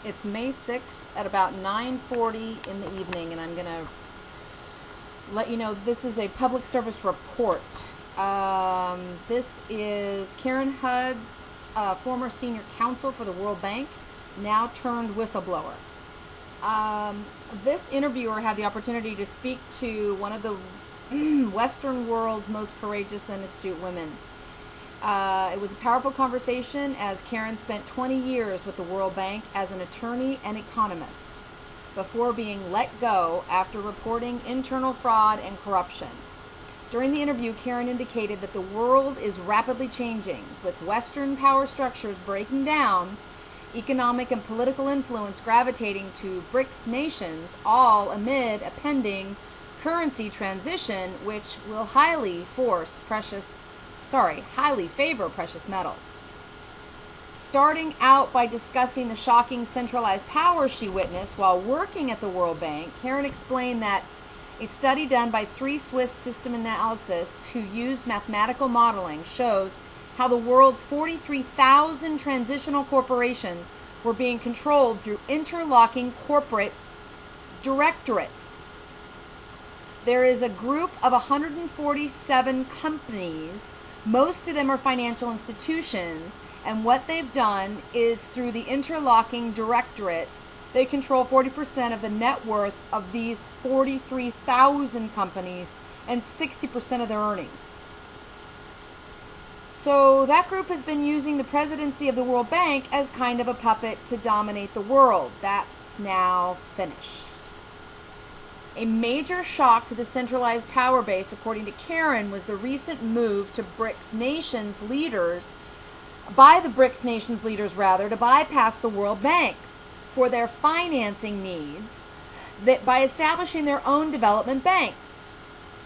It's May 6th at about 9:40 in the evening, and I'm going to let you know this is a public service report. This is Karen Hudes, former senior counsel for the World Bank, now turned whistleblower. This interviewer had the opportunity to speak to one of the Western world's most courageous and astute women. It was a powerful conversation, as Karen spent 20 years with the World Bank as an attorney and economist before being let go after reporting internal fraud and corruption. During the interview, Karen indicated that the world is rapidly changing, with Western power structures breaking down, economic and political influence gravitating to BRICS nations, all amid a pending currency transition which will highly favor precious metals. Starting out by discussing the shocking centralized power she witnessed while working at the World Bank, Karen explained that a study done by 3 Swiss system analysts who used mathematical modeling shows how the world's 43,000 transitional corporations were being controlled through interlocking corporate directorates. There is a group of 147 companies. Most of them are financial institutions, and what they've done is, through the interlocking directorates, they control 40% of the net worth of these 43,000 companies and 60% of their earnings. So that group has been using the presidency of the World Bank as kind of a puppet to dominate the world. That's now finished. A major shock to the centralized power base, according to Karen, was the recent move to by the BRICS nations leaders, to bypass the World Bank for their financing needs, that by establishing their own development bank.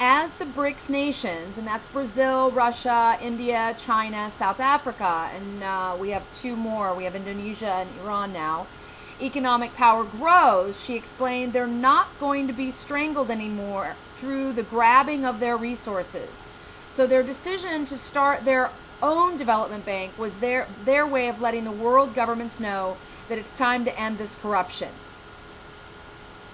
As the BRICS nations, and that's Brazil, Russia, India, China, South Africa, and we have 2 more. We have Indonesia and Iran now. Economic power grows, she explained, they're not going to be strangled anymore through the grabbing of their resources. So their decision to start their own development bank was their way of letting the world governments know that it's time to end this corruption.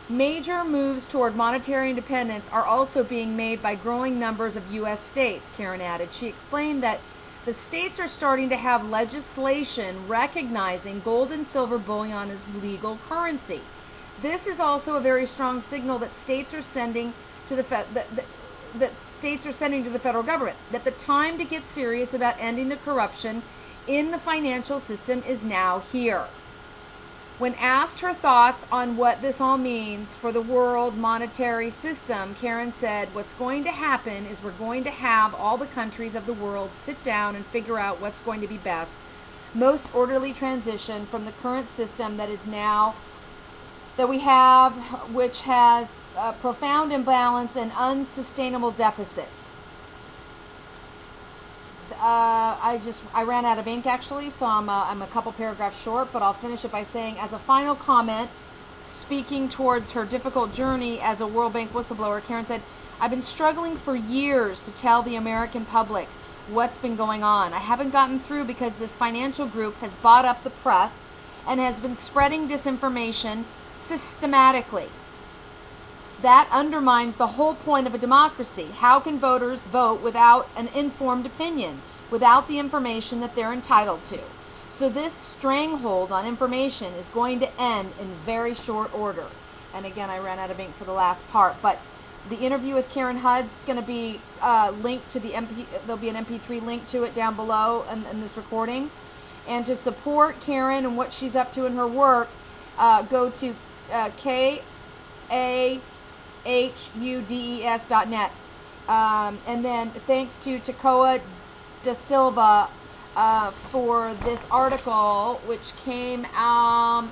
Major moves toward monetary independence are also being made by growing numbers of U.S. states, Karen added. She explained that the states are starting to have legislation recognizing gold and silver bullion as legal currency. This is also a very strong signal that states are sending to the federal government that the time to get serious about ending the corruption in the financial system is now here. When asked her thoughts on what this all means for the world monetary system, Karen said, what's going to happen is we're going to have all the countries of the world sit down and figure out what's going to be best, most orderly transition from the current system that we have, which has profound imbalance and unsustainable deficits. I ran out of ink, actually, so I'm a couple paragraphs short, but I'll finish it by saying, as a final comment, speaking towards her difficult journey as a World Bank whistleblower, Karen said, I've been struggling for years to tell the American public what's been going on. I haven't gotten through because this financial group has bought up the press and has been spreading disinformation systematically. That undermines the whole point of a democracy. How can voters vote without an informed opinion, without the information that they're entitled to? So this stranglehold on information is going to end in very short order. And again, I ran out of ink for the last part, but the interview with Karen Hudes is going to be linked to there'll be an MP3 link to it down below in this recording. And to support Karen and what she's up to in her work, go to KAHUDES.net. And then thanks to Tekoa Da Silva for this article, which came off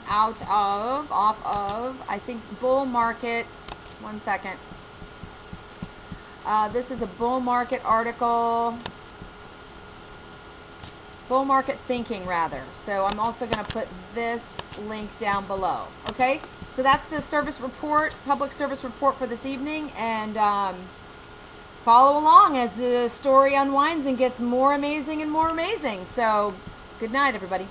of, I think, Bull Market. One second. This is a Bull Market article. Bull Market Thinking, rather. So I'm also going to put this link down below. Okay? So that's the service report, public service report for this evening. And follow along as the story unwinds and gets more amazing and more amazing. So good night, everybody.